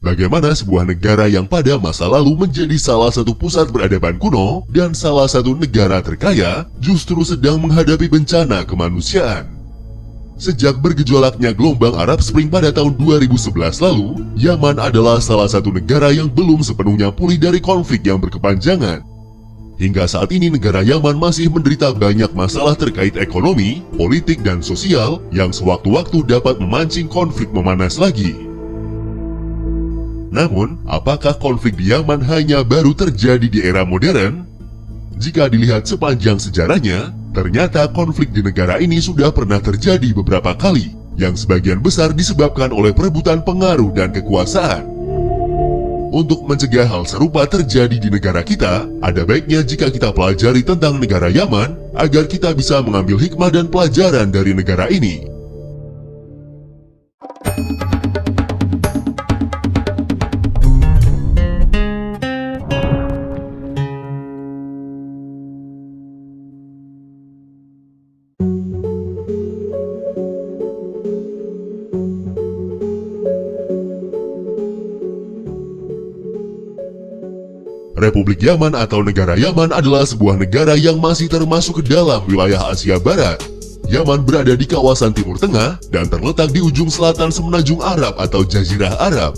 bagaimana sebuah negara yang pada masa lalu menjadi salah satu pusat peradaban kuno dan salah satu negara terkaya justru sedang menghadapi bencana kemanusiaan. Sejak bergejolaknya gelombang Arab Spring pada tahun 2011 lalu, Yaman adalah salah satu negara yang belum sepenuhnya pulih dari konflik yang berkepanjangan. Hingga saat ini negara Yaman masih menderita banyak masalah terkait ekonomi, politik, dan sosial yang sewaktu-waktu dapat memancing konflik memanas lagi. Namun, apakah konflik di Yaman hanya baru terjadi di era modern? Jika dilihat sepanjang sejarahnya, ternyata konflik di negara ini sudah pernah terjadi beberapa kali, yang sebagian besar disebabkan oleh perebutan pengaruh dan kekuasaan. Untuk mencegah hal serupa terjadi di negara kita, ada baiknya jika kita pelajari tentang negara Yaman, agar kita bisa mengambil hikmah dan pelajaran dari negara ini. Republik Yaman atau negara Yaman adalah sebuah negara yang masih termasuk ke dalam wilayah Asia Barat. Yaman berada di kawasan Timur Tengah dan terletak di ujung selatan Semenanjung Arab atau Jazirah Arab.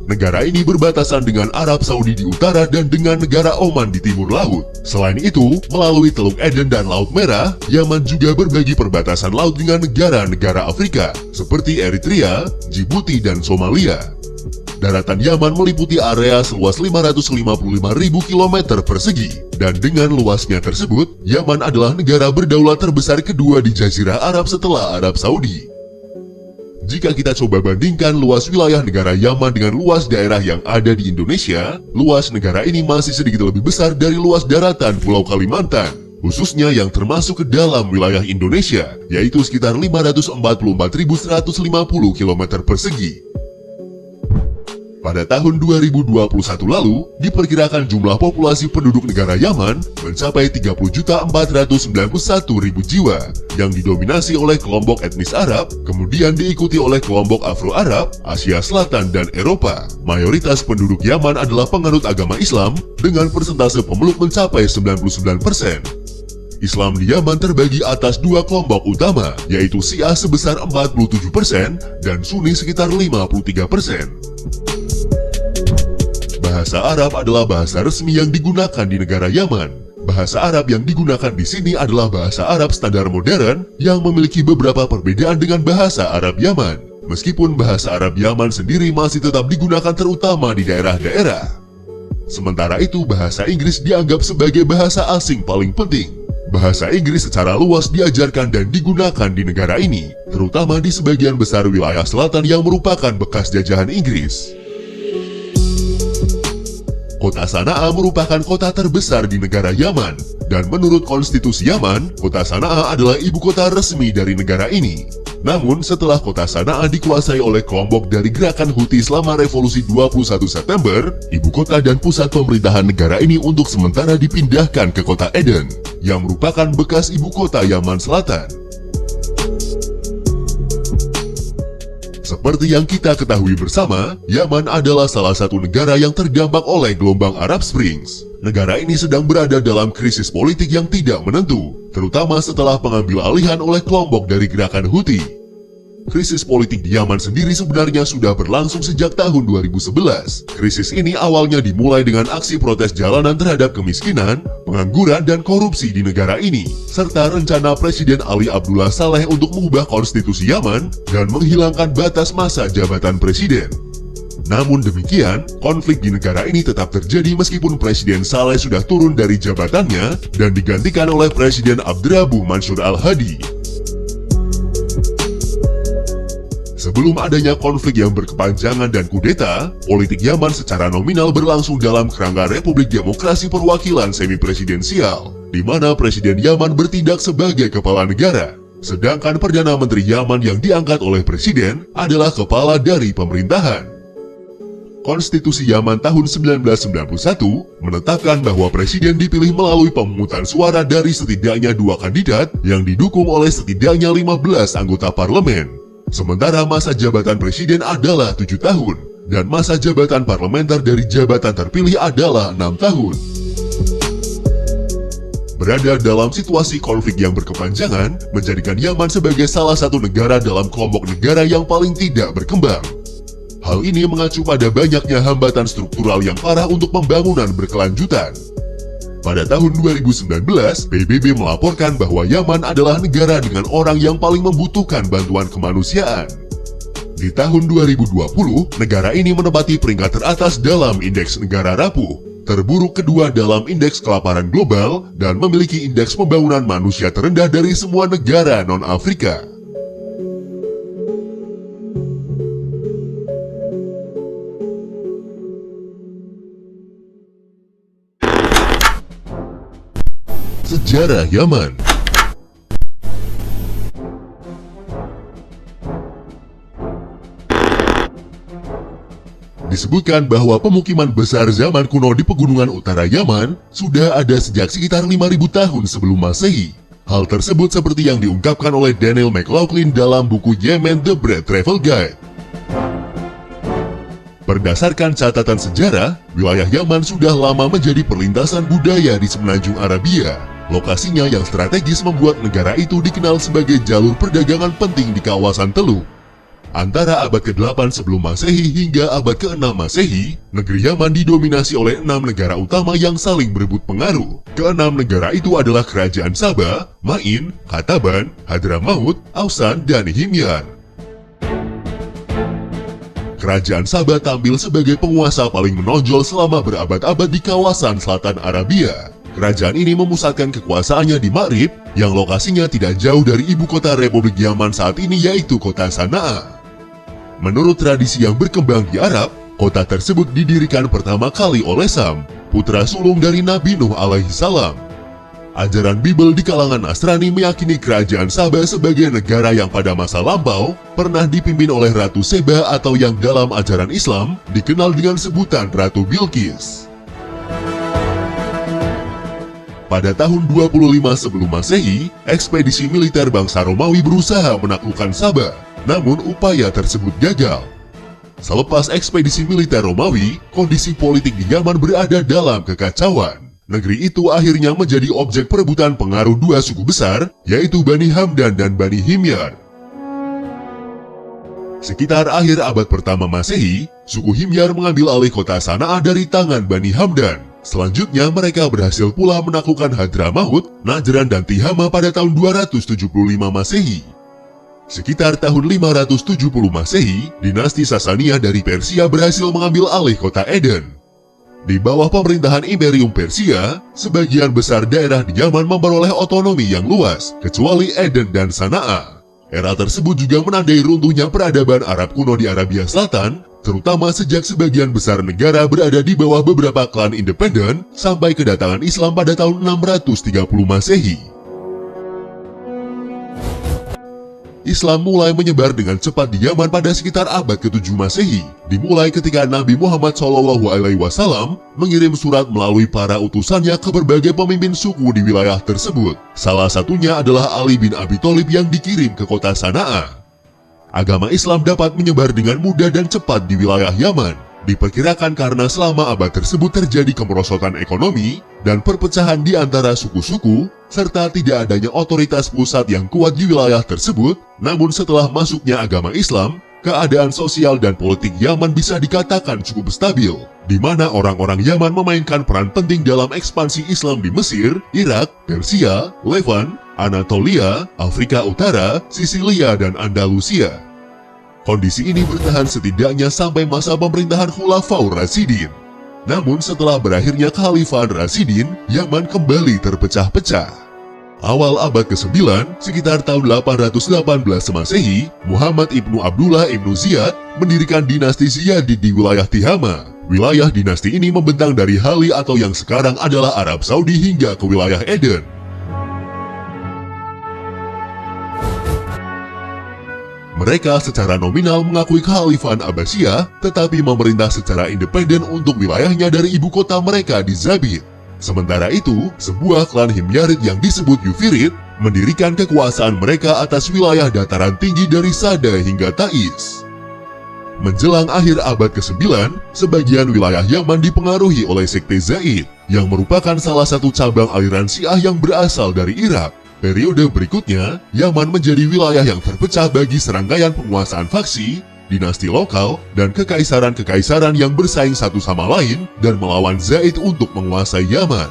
Negara ini berbatasan dengan Arab Saudi di utara dan dengan negara Oman di timur laut. Selain itu, melalui Teluk Aden dan Laut Merah, Yaman juga berbagi perbatasan laut dengan negara-negara Afrika seperti Eritrea, Djibouti, dan Somalia. Daratan Yaman meliputi area seluas 555.000 km persegi, dan dengan luasnya tersebut, Yaman adalah negara berdaulat terbesar kedua di Jazirah Arab setelah Arab Saudi. Jika kita coba bandingkan luas wilayah negara Yaman dengan luas daerah yang ada di Indonesia, luas negara ini masih sedikit lebih besar dari luas daratan Pulau Kalimantan, khususnya yang termasuk ke dalam wilayah Indonesia, yaitu sekitar 544.150 km persegi. Pada tahun 2021 lalu, diperkirakan jumlah populasi penduduk negara Yaman mencapai 30.491.000 jiwa, yang didominasi oleh kelompok etnis Arab, kemudian diikuti oleh kelompok Afro-Arab, Asia Selatan, dan Eropa. Mayoritas penduduk Yaman adalah penganut agama Islam, dengan persentase pemeluk mencapai 99%. Islam di Yaman terbagi atas dua kelompok utama, yaitu Syiah sebesar 47% dan Sunni sekitar 53%. Bahasa Arab adalah bahasa resmi yang digunakan di negara Yaman. Bahasa Arab yang digunakan di sini adalah bahasa Arab standar modern yang memiliki beberapa perbedaan dengan bahasa Arab Yaman. Meskipun bahasa Arab Yaman sendiri masih tetap digunakan terutama di daerah-daerah. Sementara itu, bahasa Inggris dianggap sebagai bahasa asing paling penting. Bahasa Inggris secara luas diajarkan dan digunakan di negara ini, terutama di sebagian besar wilayah selatan yang merupakan bekas jajahan Inggris. Kota Sanaa merupakan kota terbesar di negara Yaman, dan menurut konstitusi Yaman, kota Sanaa adalah ibu kota resmi dari negara ini. Namun, setelah kota Sanaa dikuasai oleh kelompok dari gerakan Houthi selama revolusi 21 September, ibu kota dan pusat pemerintahan negara ini untuk sementara dipindahkan ke kota Aden, yang merupakan bekas ibu kota Yaman Selatan. Seperti yang kita ketahui bersama, Yaman adalah salah satu negara yang terdampak oleh gelombang Arab Springs. Negara ini sedang berada dalam krisis politik yang tidak menentu, terutama setelah pengambil alihan oleh kelompok dari gerakan Houthi. Krisis politik di Yaman sendiri sebenarnya sudah berlangsung sejak tahun 2011. Krisis ini awalnya dimulai dengan aksi protes jalanan terhadap kemiskinan, pengangguran, dan korupsi di negara ini, serta rencana Presiden Ali Abdullah Saleh untuk mengubah konstitusi Yaman dan menghilangkan batas masa jabatan presiden. Namun demikian, konflik di negara ini tetap terjadi meskipun Presiden Saleh sudah turun dari jabatannya dan digantikan oleh Presiden Abdurrabbuh Mansur Al-Hadi. Sebelum adanya konflik yang berkepanjangan dan kudeta, politik Yaman secara nominal berlangsung dalam kerangka Republik Demokrasi Perwakilan Semi-Presidensial, di mana Presiden Yaman bertindak sebagai kepala negara, sedangkan Perdana Menteri Yaman yang diangkat oleh Presiden adalah kepala dari pemerintahan. Konstitusi Yaman tahun 1991 menetapkan bahwa Presiden dipilih melalui pemungutan suara dari setidaknya 2 kandidat yang didukung oleh setidaknya 15 anggota parlemen. Sementara masa jabatan presiden adalah 7 tahun, dan masa jabatan parlementer dari jabatan terpilih adalah 6 tahun. Berada dalam situasi konflik yang berkepanjangan, menjadikan Yaman sebagai salah satu negara dalam kelompok negara yang paling tidak berkembang. Hal ini mengacu pada banyaknya hambatan struktural yang parah untuk pembangunan berkelanjutan. Pada tahun 2019, PBB melaporkan bahwa Yaman adalah negara dengan orang yang paling membutuhkan bantuan kemanusiaan. Di tahun 2020, negara ini menempati peringkat teratas dalam indeks negara rapuh, terburuk kedua dalam indeks kelaparan global, dan memiliki indeks pembangunan manusia terendah dari semua negara non-Afrika. Sejarah Yaman. Disebutkan bahwa pemukiman besar zaman kuno di pegunungan utara Yaman sudah ada sejak sekitar 5.000 tahun sebelum Masehi. Hal tersebut seperti yang diungkapkan oleh Daniel McLaughlin dalam buku Yemen The Bread Travel Guide. Berdasarkan catatan sejarah, wilayah Yaman sudah lama menjadi perlintasan budaya di semenanjung Arabia. Lokasinya yang strategis membuat negara itu dikenal sebagai jalur perdagangan penting di kawasan Teluk. Antara abad ke-8 sebelum Masehi hingga abad ke-6 Masehi, negeri Yaman didominasi oleh 6 negara utama yang saling berebut pengaruh. Keenam negara itu adalah Kerajaan Saba, Ma'in, Kataban, Hadramaut, Ausan, dan Himyar. Kerajaan Saba tampil sebagai penguasa paling menonjol selama berabad-abad di kawasan selatan Arabia. Kerajaan ini memusatkan kekuasaannya di Ma'rib, yang lokasinya tidak jauh dari ibu kota Republik Yaman saat ini yaitu kota Sana'a. Menurut tradisi yang berkembang di Arab, kota tersebut didirikan pertama kali oleh Sam, putra sulung dari Nabi Nuh alaihi salam. Ajaran Bible di kalangan Nasrani meyakini kerajaan Saba sebagai negara yang pada masa lampau pernah dipimpin oleh Ratu Seba atau yang dalam ajaran Islam dikenal dengan sebutan Ratu Bilqis. Pada tahun 25 sebelum Masehi, ekspedisi militer bangsa Romawi berusaha menaklukkan Saba, namun upaya tersebut gagal. Selepas ekspedisi militer Romawi, kondisi politik di Yaman berada dalam kekacauan. Negeri itu akhirnya menjadi objek perebutan pengaruh dua suku besar, yaitu Bani Hamdan dan Bani Himyar. Sekitar akhir abad pertama Masehi, suku Himyar mengambil alih kota Sana'a dari tangan Bani Hamdan. Selanjutnya mereka berhasil pula menaklukkan Hadramaut, Najran dan Tihama pada tahun 275 Masehi. Sekitar tahun 570 Masehi, dinasti Sasania dari Persia berhasil mengambil alih kota Eden. Di bawah pemerintahan Imperium Persia, sebagian besar daerah di Yaman memperoleh otonomi yang luas, kecuali Eden dan Sana'a. Era tersebut juga menandai runtuhnya peradaban Arab kuno di Arabia Selatan, terutama sejak sebagian besar negara berada di bawah beberapa klan independen sampai kedatangan Islam pada tahun 630 Masehi. Islam mulai menyebar dengan cepat di Yaman pada sekitar abad ke-7 Masehi, dimulai ketika Nabi Muhammad SAW mengirim surat melalui para utusannya ke berbagai pemimpin suku di wilayah tersebut. Salah satunya adalah Ali bin Abi Thalib yang dikirim ke kota Sana'a. Agama Islam dapat menyebar dengan mudah dan cepat di wilayah Yaman, diperkirakan karena selama abad tersebut terjadi kemerosotan ekonomi dan perpecahan di antara suku-suku, serta tidak adanya otoritas pusat yang kuat di wilayah tersebut. Namun setelah masuknya agama Islam, keadaan sosial dan politik Yaman bisa dikatakan cukup stabil, di mana orang-orang Yaman memainkan peran penting dalam ekspansi Islam di Mesir, Irak, Persia, Levant, Anatolia, Afrika Utara, Sisilia, dan Andalusia. Kondisi ini bertahan setidaknya sampai masa pemerintahan Khulafaur Rasyidin. Namun setelah berakhirnya Khalifah Rasyidin, Yaman kembali terpecah-pecah. Awal abad ke-9, sekitar tahun 818 Masehi, Muhammad ibnu Abdullah ibnu Ziyad mendirikan dinasti Ziyadid di wilayah Tihama. Wilayah dinasti ini membentang dari Hali atau yang sekarang adalah Arab Saudi hingga ke wilayah Eden. Mereka secara nominal mengakui kekhalifahan Abbasiyah, tetapi memerintah secara independen untuk wilayahnya dari ibu kota mereka di Zabid. Sementara itu, sebuah klan Himyarid yang disebut Yufirid mendirikan kekuasaan mereka atas wilayah dataran tinggi dari Sada hingga Taiz. Menjelang akhir abad ke-9, sebagian wilayah Yaman dipengaruhi oleh sekte Zaid, yang merupakan salah satu cabang aliran Syiah yang berasal dari Irak. Periode berikutnya, Yaman menjadi wilayah yang terpecah bagi serangkaian penguasaan faksi, dinasti lokal, dan kekaisaran-kekaisaran yang bersaing satu sama lain dan melawan Zaid untuk menguasai Yaman.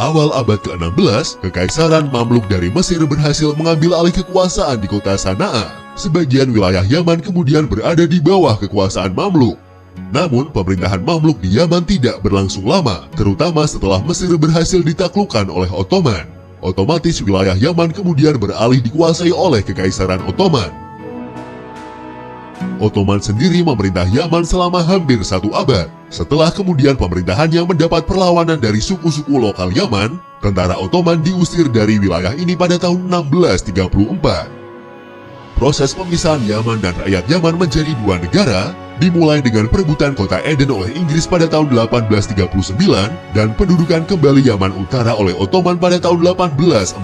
Awal abad ke-16, Kekaisaran Mamluk dari Mesir berhasil mengambil alih kekuasaan di kota Sana'a. Sebagian wilayah Yaman kemudian berada di bawah kekuasaan Mamluk. Namun, pemerintahan Mamluk di Yaman tidak berlangsung lama, terutama setelah Mesir berhasil ditaklukkan oleh Ottoman. Otomatis wilayah Yaman kemudian beralih dikuasai oleh Kekaisaran Ottoman. Ottoman sendiri memerintah Yaman selama hampir 1 abad. Setelah kemudian pemerintahannya mendapat perlawanan dari suku-suku lokal Yaman, tentara Ottoman diusir dari wilayah ini pada tahun 1634. Proses pemisahan Yaman dan rakyat Yaman menjadi 2 negara dimulai dengan perebutan kota Aden oleh Inggris pada tahun 1839 dan pendudukan kembali Yaman Utara oleh Ottoman pada tahun 1849.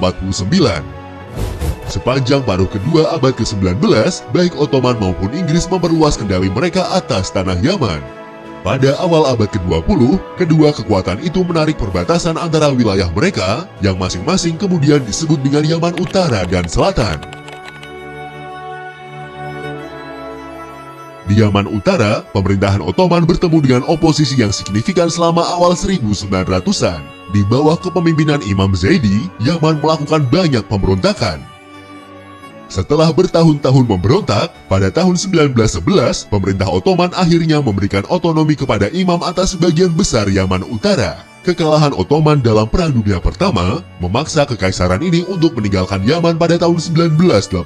Sepanjang paruh kedua abad ke-19, baik Ottoman maupun Inggris memperluas kendali mereka atas tanah Yaman. Pada awal abad ke-20, kedua kekuatan itu menarik perbatasan antara wilayah mereka, yang masing-masing kemudian disebut dengan Yaman Utara dan Selatan. Di Yaman Utara, pemerintahan Ottoman bertemu dengan oposisi yang signifikan selama awal 1900-an. Di bawah kepemimpinan Imam Zaidi, Yaman melakukan banyak pemberontakan. Setelah bertahun-tahun memberontak, pada tahun 1911, pemerintah Ottoman akhirnya memberikan otonomi kepada imam atas sebagian besar Yaman Utara. Kekalahan Ottoman dalam Perang Dunia Pertama memaksa kekaisaran ini untuk meninggalkan Yaman pada tahun 1918.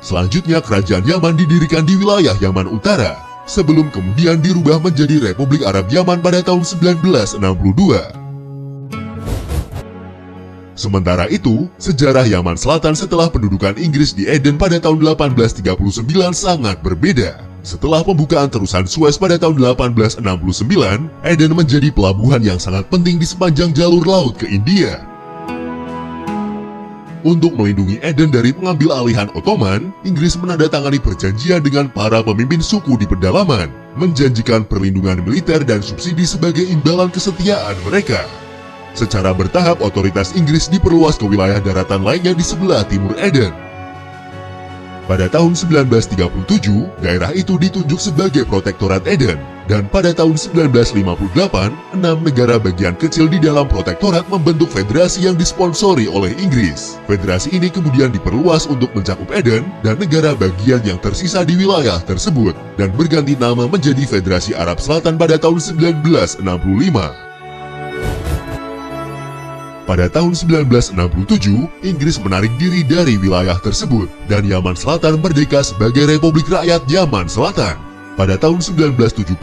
Selanjutnya, kerajaan Yaman didirikan di wilayah Yaman Utara, sebelum kemudian dirubah menjadi Republik Arab Yaman pada tahun 1962. Sementara itu, sejarah Yaman Selatan setelah pendudukan Inggris di Aden pada tahun 1839 sangat berbeda. Setelah pembukaan terusan Suez pada tahun 1869, Aden menjadi pelabuhan yang sangat penting di sepanjang jalur laut ke India. Untuk melindungi Aden dari pengambil alihan Ottoman, Inggris menandatangani perjanjian dengan para pemimpin suku di pedalaman, menjanjikan perlindungan militer dan subsidi sebagai imbalan kesetiaan mereka. Secara bertahap, otoritas Inggris diperluas ke wilayah daratan lainnya di sebelah timur Aden. Pada tahun 1937, daerah itu ditunjuk sebagai Protektorat Aden, dan pada tahun 1958, 6 negara bagian kecil di dalam protektorat membentuk federasi yang disponsori oleh Inggris. Federasi ini kemudian diperluas untuk mencakup Aden dan negara bagian yang tersisa di wilayah tersebut, dan berganti nama menjadi Federasi Arab Selatan pada tahun 1965. Pada tahun 1967, Inggris menarik diri dari wilayah tersebut, dan Yaman Selatan merdeka sebagai Republik Rakyat Yaman Selatan. Pada tahun 1970,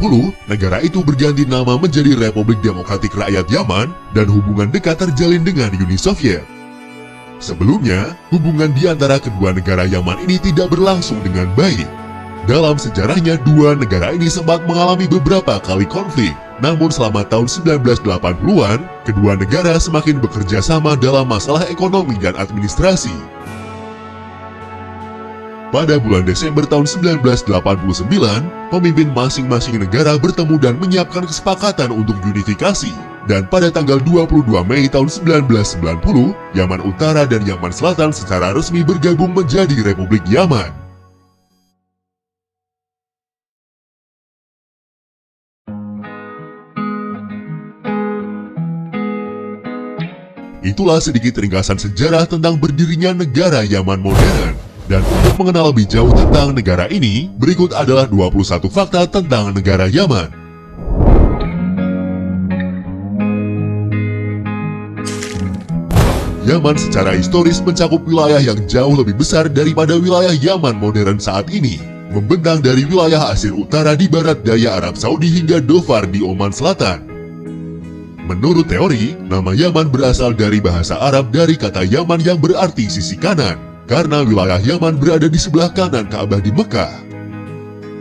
negara itu berganti nama menjadi Republik Demokratik Rakyat Yaman, dan hubungan dekat terjalin dengan Uni Soviet. Sebelumnya, hubungan di antara kedua negara Yaman ini tidak berlangsung dengan baik. Dalam sejarahnya, dua negara ini sempat mengalami beberapa kali konflik. Namun selama tahun 1980-an, kedua negara semakin bekerja sama dalam masalah ekonomi dan administrasi. Pada bulan Desember tahun 1989, pemimpin masing-masing negara bertemu dan menyiapkan kesepakatan untuk unifikasi. Dan pada tanggal 22 Mei tahun 1990, Yaman Utara dan Yaman Selatan secara resmi bergabung menjadi Republik Yaman. Itulah sedikit ringkasan sejarah tentang berdirinya negara Yaman modern. Dan untuk mengenal lebih jauh tentang negara ini, berikut adalah 21 fakta tentang negara Yaman. Yaman secara historis mencakup wilayah yang jauh lebih besar daripada wilayah Yaman modern saat ini. Membentang dari wilayah Asir Utara di barat daya Arab Saudi hingga Dhofar di Oman Selatan. Menurut teori, nama Yaman berasal dari bahasa Arab dari kata Yaman yang berarti sisi kanan, karena wilayah Yaman berada di sebelah kanan Ka'bah di Mekah.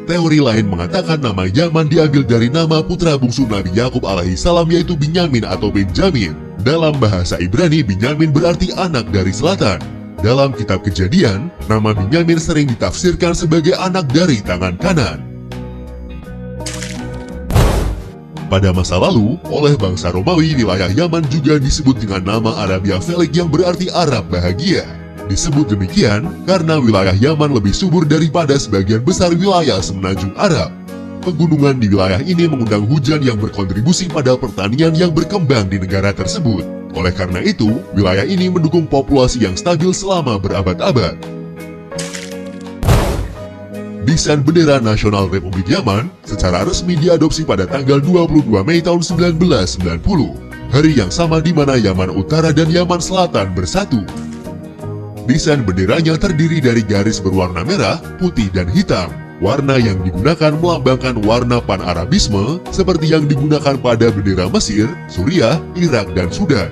Teori lain mengatakan nama Yaman diambil dari nama putra bungsu Nabi Yakub alaihissalam yaitu Binyamin atau Benjamin. Dalam bahasa Ibrani, Binyamin berarti anak dari selatan. Dalam kitab Kejadian, nama Binyamin sering ditafsirkan sebagai anak dari tangan kanan. Pada masa lalu, oleh bangsa Romawi, wilayah Yaman juga disebut dengan nama Arabia Felix yang berarti Arab bahagia. Disebut demikian karena wilayah Yaman lebih subur daripada sebagian besar wilayah semenanjung Arab. Pegunungan di wilayah ini mengundang hujan yang berkontribusi pada pertanian yang berkembang di negara tersebut. Oleh karena itu, wilayah ini mendukung populasi yang stabil selama berabad-abad. Desain bendera nasional Republik Yaman secara resmi diadopsi pada tanggal 22 Mei tahun 1990, hari yang sama di mana Yaman Utara dan Yaman Selatan bersatu. Desain benderanya terdiri dari garis berwarna merah, putih, dan hitam. Warna yang digunakan melambangkan warna pan-Arabisme seperti yang digunakan pada bendera Mesir, Suriah, Irak, dan Sudan.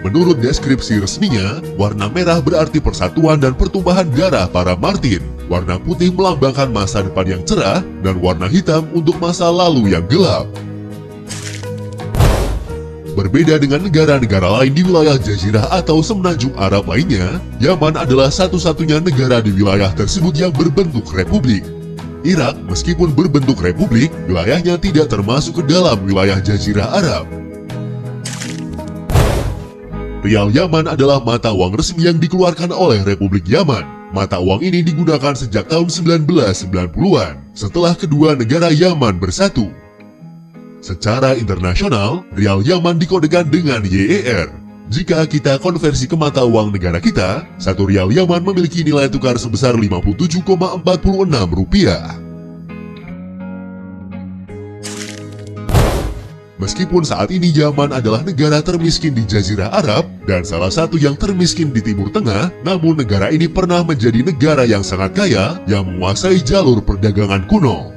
Menurut deskripsi resminya, warna merah berarti persatuan dan pertumpahan darah para martir. Warna putih melambangkan masa depan yang cerah, dan warna hitam untuk masa lalu yang gelap. Berbeda dengan negara-negara lain di wilayah Jazirah atau Semenanjung Arab lainnya, Yaman adalah satu-satunya negara di wilayah tersebut yang berbentuk republik. Irak, meskipun berbentuk republik, wilayahnya tidak termasuk ke dalam wilayah Jazirah Arab. Rial Yaman adalah mata uang resmi yang dikeluarkan oleh Republik Yaman. Mata uang ini digunakan sejak tahun 1990-an, setelah kedua negara Yaman bersatu. Secara internasional, Rial Yaman dikodekan dengan YER. Jika kita konversi ke mata uang negara kita, satu Rial Yaman memiliki nilai tukar sebesar 57,46 rupiah. Meskipun saat ini Yaman adalah negara termiskin di Jazirah Arab dan salah satu yang termiskin di Timur Tengah, namun negara ini pernah menjadi negara yang sangat kaya yang menguasai jalur perdagangan kuno.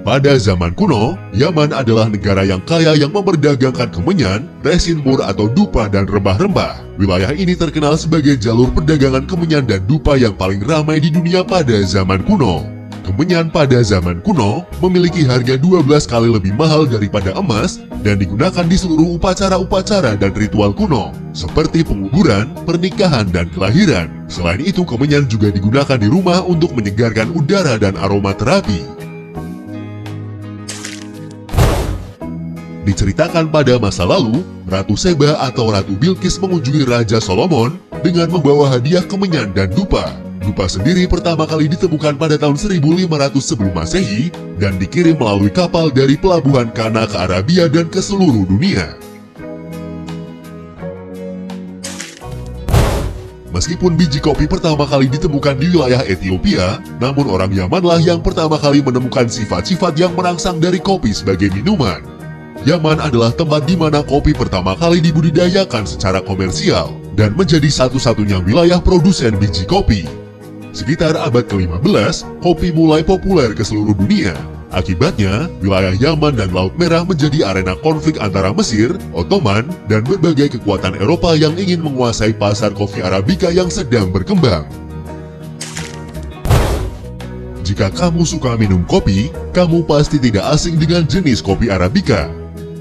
Pada zaman kuno, Yaman adalah negara yang kaya yang memperdagangkan kemenyan, resin mur atau dupa dan rempah-rempah. Wilayah ini terkenal sebagai jalur perdagangan kemenyan dan dupa yang paling ramai di dunia pada zaman kuno. Kemenyan pada zaman kuno memiliki harga 12 kali lebih mahal daripada emas dan digunakan di seluruh upacara-upacara dan ritual kuno, seperti penguburan, pernikahan, dan kelahiran. Selain itu, kemenyan juga digunakan di rumah untuk menyegarkan udara dan aromaterapi. Diceritakan pada masa lalu, Ratu Seba atau Ratu Bilqis mengunjungi Raja Solomon dengan membawa hadiah kemenyan dan dupa. Dupa sendiri pertama kali ditemukan pada tahun 1500 sebelum Masehi dan dikirim melalui kapal dari pelabuhan Kana ke Arabia dan ke seluruh dunia. Meskipun biji kopi pertama kali ditemukan di wilayah Ethiopia, namun orang Yamanlah yang pertama kali menemukan sifat-sifat yang merangsang dari kopi sebagai minuman. Yaman adalah tempat di mana kopi pertama kali dibudidayakan secara komersial dan menjadi satu-satunya wilayah produsen biji kopi. Sekitar abad ke-15, kopi mulai populer ke seluruh dunia. Akibatnya, wilayah Yaman dan Laut Merah menjadi arena konflik antara Mesir, Ottoman, dan berbagai kekuatan Eropa yang ingin menguasai pasar kopi Arabica yang sedang berkembang. Jika kamu suka minum kopi, kamu pasti tidak asing dengan jenis kopi Arabica.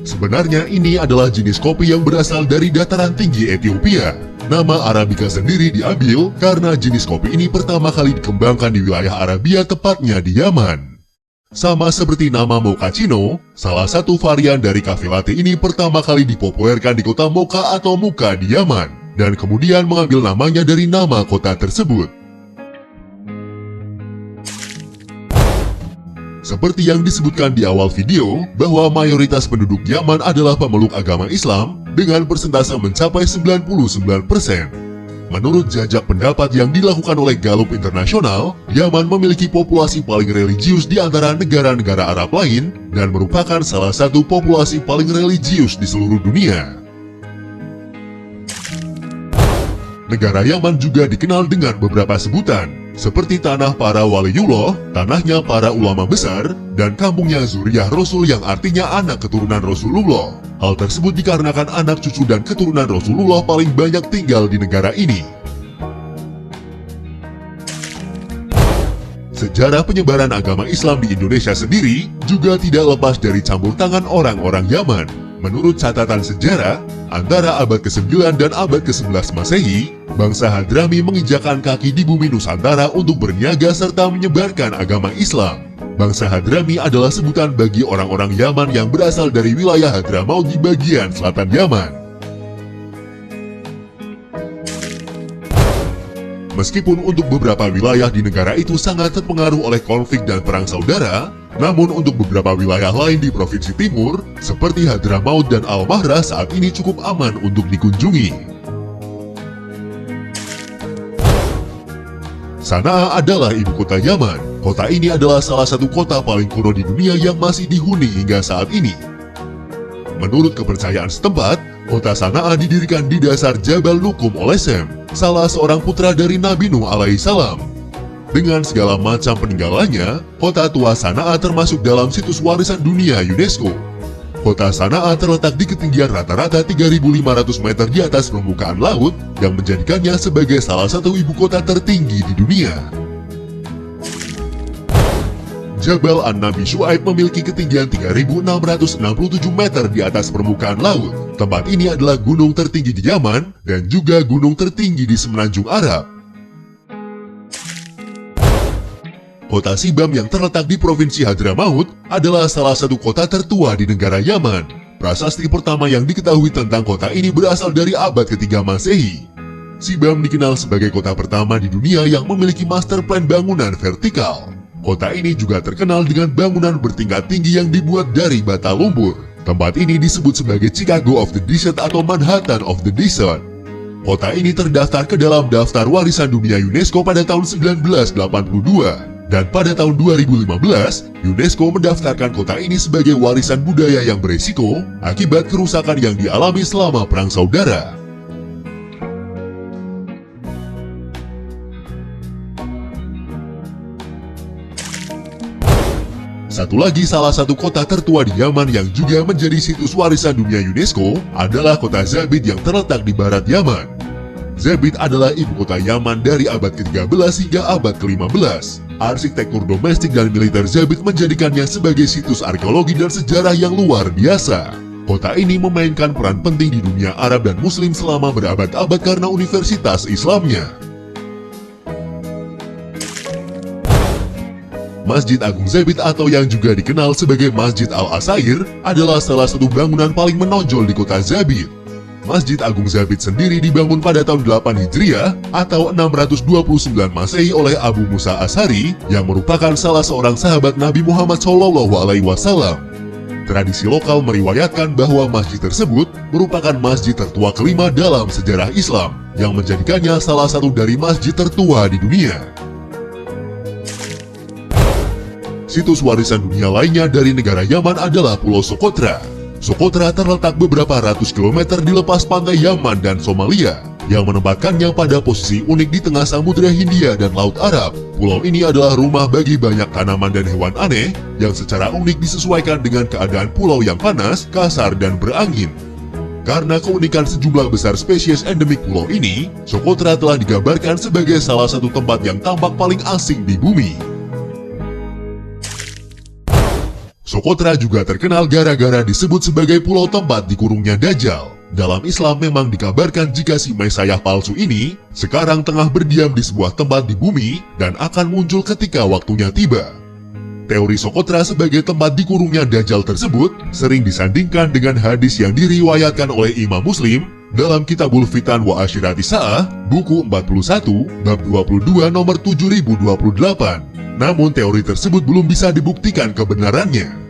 Sebenarnya ini adalah jenis kopi yang berasal dari dataran tinggi Ethiopia. Nama Arabica sendiri diambil karena jenis kopi ini pertama kali dikembangkan di wilayah Arabia, tepatnya di Yaman. Sama seperti nama mochaccino, salah satu varian dari cafe latte ini pertama kali dipopulerkan di kota Mocha atau Muka di Yaman, dan kemudian mengambil namanya dari nama kota tersebut. Seperti yang disebutkan di awal video, bahwa mayoritas penduduk Yaman adalah pemeluk agama Islam dengan persentase mencapai 99%. Menurut jajak pendapat yang dilakukan oleh Gallup Internasional, Yaman memiliki populasi paling religius di antara negara-negara Arab lain dan merupakan salah satu populasi paling religius di seluruh dunia. Negara Yaman juga dikenal dengan beberapa sebutan, seperti tanah para waliullah, tanahnya para ulama besar, dan kampungnya Zuriyah Rasul yang artinya anak keturunan Rasulullah. Hal tersebut dikarenakan anak cucu dan keturunan Rasulullah paling banyak tinggal di negara ini. Sejarah penyebaran agama Islam di Indonesia sendiri juga tidak lepas dari campur tangan orang-orang Yaman. Menurut catatan sejarah, Antara abad ke-9 dan abad ke-11 Masehi, bangsa Hadrami menginjakan kaki di bumi Nusantara untuk berniaga serta menyebarkan agama Islam. Bangsa Hadrami adalah sebutan bagi orang-orang Yaman yang berasal dari wilayah Hadramaut di bagian selatan Yaman. Meskipun untuk beberapa wilayah di negara itu sangat terpengaruh oleh konflik dan perang saudara, namun untuk beberapa wilayah lain di Provinsi Timur, seperti Hadramaut dan Al-Mahra saat ini cukup aman untuk dikunjungi. Sana'a adalah ibu kota Yaman. Kota ini adalah salah satu kota paling kuno di dunia yang masih dihuni hingga saat ini. Menurut kepercayaan setempat, kota Sana'a didirikan di dasar Jabal Lukum oleh Sem, salah seorang putra dari Nabi Nuh alaihissalam. Dengan segala macam peninggalannya, kota tua Sana'a termasuk dalam situs warisan dunia UNESCO. Kota Sana'a terletak di ketinggian rata-rata 3.500 meter di atas permukaan laut, yang menjadikannya sebagai salah satu ibu kota tertinggi di dunia. Jabal An-Nabi Syu'aib memiliki ketinggian 3.667 meter di atas permukaan laut. Tempat ini adalah gunung tertinggi di Yaman dan juga gunung tertinggi di Semenanjung Arab. Kota Sibam yang terletak di Provinsi Hadramaut adalah salah satu kota tertua di negara Yaman. Prasasti pertama yang diketahui tentang kota ini berasal dari abad ke-3 Masehi. Sibam dikenal sebagai kota pertama di dunia yang memiliki master plan bangunan vertikal. Kota ini juga terkenal dengan bangunan bertingkat tinggi yang dibuat dari bata lumpur. Tempat ini disebut sebagai Chicago of the Desert atau Manhattan of the Desert. Kota ini terdaftar ke dalam daftar warisan dunia UNESCO pada tahun 1982. Dan pada tahun 2015, UNESCO mendaftarkan kota ini sebagai warisan budaya yang beresiko akibat kerusakan yang dialami selama Perang Saudara. Satu lagi salah satu kota tertua di Yaman yang juga menjadi situs warisan dunia UNESCO adalah kota Zabid yang terletak di barat Yaman. Zabid adalah ibu kota Yaman dari abad ke-13 hingga abad ke-15. Arsitektur domestik dan militer Zabid menjadikannya sebagai situs arkeologi dan sejarah yang luar biasa. Kota ini memainkan peran penting di dunia Arab dan Muslim selama berabad-abad karena universitas Islamnya. Masjid Agung Zabid atau yang juga dikenal sebagai Masjid Al-Asair adalah salah satu bangunan paling menonjol di kota Zabid. Masjid Agung Zabid sendiri dibangun pada tahun 8 Hijriah atau 629 Masehi oleh Abu Musa Ash'ari yang merupakan salah seorang sahabat Nabi Muhammad SAW. Tradisi lokal meriwayatkan bahwa masjid tersebut merupakan masjid tertua kelima dalam sejarah Islam yang menjadikannya salah satu dari masjid tertua di dunia. Situs warisan dunia lainnya dari negara Yaman adalah Pulau Socotra. Socotra terletak beberapa ratus kilometer di lepas pantai Yaman dan Somalia, yang menempatkannya pada posisi unik di tengah Samudra Hindia dan Laut Arab. Pulau ini adalah rumah bagi banyak tanaman dan hewan aneh, yang secara unik disesuaikan dengan keadaan pulau yang panas, kasar, dan berangin. Karena keunikan sejumlah besar spesies endemik pulau ini, Socotra telah digambarkan sebagai salah satu tempat yang tampak paling asing di bumi. Socotra juga terkenal gara-gara disebut sebagai pulau tempat dikurungnya Dajjal. Dalam Islam memang dikabarkan jika si Mesias palsu ini sekarang tengah berdiam di sebuah tempat di bumi dan akan muncul ketika waktunya tiba. Teori Socotra sebagai tempat dikurungnya Dajjal tersebut sering disandingkan dengan hadis yang diriwayatkan oleh Imam Muslim dalam Kitabul Fitan wa Ashirati Sa'ah, buku 41, bab 22 nomor 7028. Namun teori tersebut belum bisa dibuktikan kebenarannya.